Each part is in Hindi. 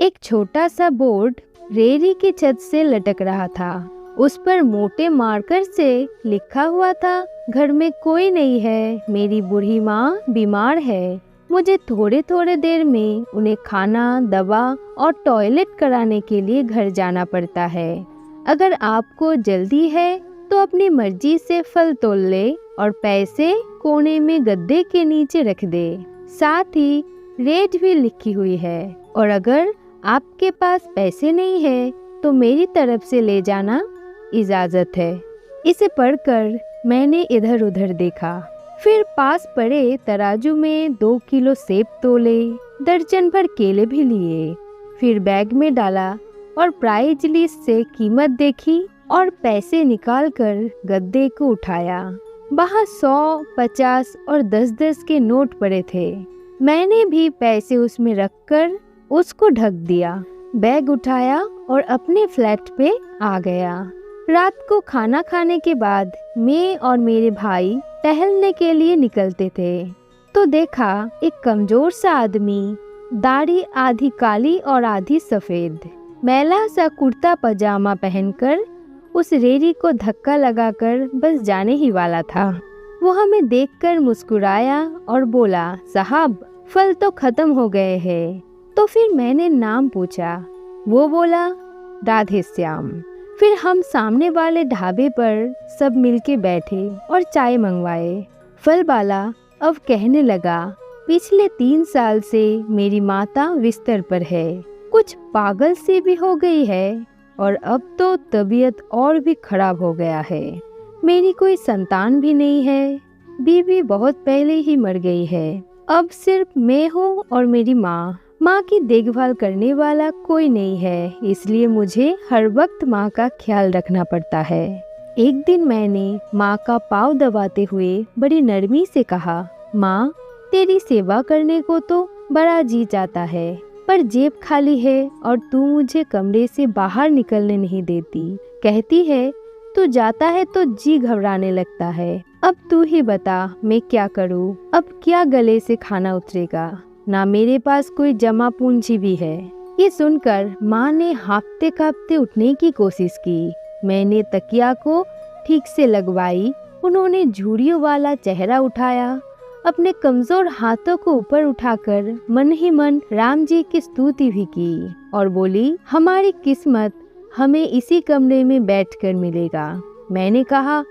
एक छोटा सा बोर्ड रेरी की छत से लटक रहा था। उस पर मोटे मार्कर से लिखा हुआ था, घर में कोई नहीं है, मेरी बूढ़ी माँ बीमार है। मुझे थोड़े थोड़े देर में उन्हें खाना, दवा और टॉयलेट कराने के लिए घर जाना पड़ता है। अगर आपको जल्दी है तो अपनी मर्जी से फल तोल ले और पैसे कोने में गद्दे के नीचे रख दे। साथ ही रेट भी लिखी हुई है, और अगर आपके पास पैसे नहीं है तो मेरी तरफ से ले जाना इजाजत है। इसे पढ़कर मैंने इधर उधर देखा, फिर पास पड़े तराजू में 2 किलो सेब तोले, दर्जन भर केले भी लिए, फिर बैग में डाला और प्राइज लिस्ट से कीमत देखी और पैसे निकालकर गद्दे को उठाया। वहाँ 100, 50 और 10-10 के नोट पड़े थे। मैंने भी पैसे उसमें रखकर उसको ढक दिया, बैग उठाया और अपने फ्लैट पे आ गया। रात को खाना खाने के बाद मैं और मेरे भाई टहलने के लिए निकलते थे तो देखा एक कमजोर सा आदमी, दाढ़ी आधी काली और आधी सफेद, मैला सा कुर्ता पजामा पहनकर उस रेरी को धक्का लगाकर बस जाने ही वाला था। वो हमें देखकर मुस्कुराया और बोला, साहब फल तो खत्म हो गए हैं। तो फिर मैंने नाम पूछा। वो बोला, राधे श्याम। फिर हम सामने वाले ढाबे पर सब मिलके बैठे और चाय मंगवाए। फल वाला अब कहने लगा, पिछले 3 साल से मेरी माता बिस्तर पर है, कुछ पागल सी भी हो गई है और अब तो तबीयत और भी खराब हो गया है। मेरी कोई संतान भी नहीं है, बीवी बहुत पहले ही मर गई है। अब सिर्फ मैं हूँ और मेरी माँ की देखभाल करने वाला कोई नहीं है, इसलिए मुझे हर वक्त माँ का ख्याल रखना पड़ता है। एक दिन मैंने माँ का पाँव दबाते हुए बड़ी नरमी से कहा, माँ तेरी सेवा करने को तो बड़ा जी चाहता है, पर जेब खाली है और तू मुझे कमरे से बाहर निकलने नहीं देती। कहती है तू जाता है तो जी घबराने लगता है। अब तू ही बता मैं क्या करूँ, अब क्या गले से खाना उतरेगा, ना मेरे पास कोई जमा पूंजी भी है। ये सुनकर माँ ने हाँफते कांपते उठने की कोशिश की। मैंने तकिया को ठीक से लगवाई। उन्होंने झुर्रियों वाला चेहरा उठाया, अपने कमजोर हाथों को ऊपर उठाकर मन ही मन राम जी की स्तुति भी की और बोली, हमारी किस्मत हमें इसी कमरे में बैठकर मिलेगा। मैंने कहा,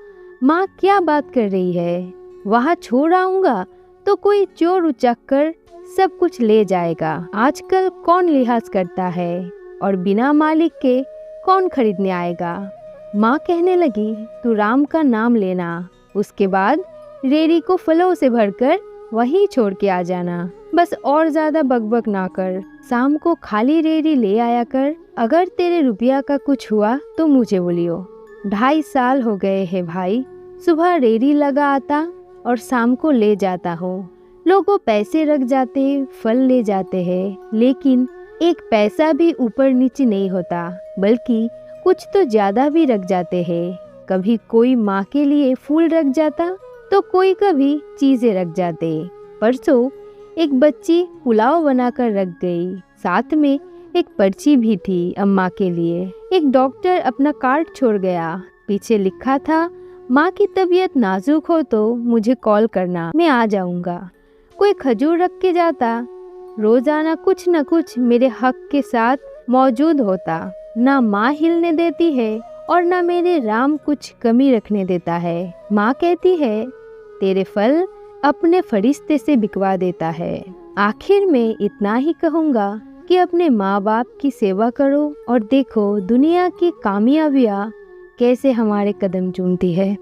माँ क्या बात कर रही है, वहाँ छोड़ आऊंगा तो कोई चोर उचक कर सब कुछ ले जाएगा। आजकल कौन लिहाज करता है और बिना मालिक के कौन खरीदने आएगा। माँ कहने लगी, तू राम का नाम लेना, उसके बाद रेरी को फलों से भरकर वहीं छोड़ के आ जाना। बस और ज्यादा बकबक ना कर, शाम को खाली रेरी ले आया कर। अगर तेरे रुपया का कुछ हुआ तो मुझे बोलियो। 2.5 साल हो गए हैं भाई, सुबह रेरी लगा आता और शाम को ले जाता हूँ। लोगों पैसे रख जाते, फल ले जाते हैं, लेकिन एक पैसा भी ऊपर नीचे नहीं होता, बल्कि कुछ तो ज्यादा भी रख जाते हैं। कभी कोई माँ के लिए फूल रख जाता तो कोई कभी चीजें रख जाते। परसों एक बच्ची पुलाव बनाकर रख गई, साथ में एक पर्ची भी थी अम्मा के लिए। एक डॉक्टर अपना कार्ड छोड़ गया, पीछे लिखा था, माँ की तबीयत नाजुक हो तो मुझे कॉल करना, मैं आ जाऊंगा। कोई खजूर रख के जाता, रोजाना कुछ न कुछ मेरे हक के साथ मौजूद होता। ना माँ हिलने देती है और ना मेरे राम कुछ कमी रखने देता है। माँ कहती है, तेरे फल अपने फरिश्ते से बिकवा देता है। आखिर में इतना ही कहूँगा कि अपने माँ बाप की सेवा करो और देखो दुनिया की कामयाबियाँ कैसे हमारे कदम चूमती है।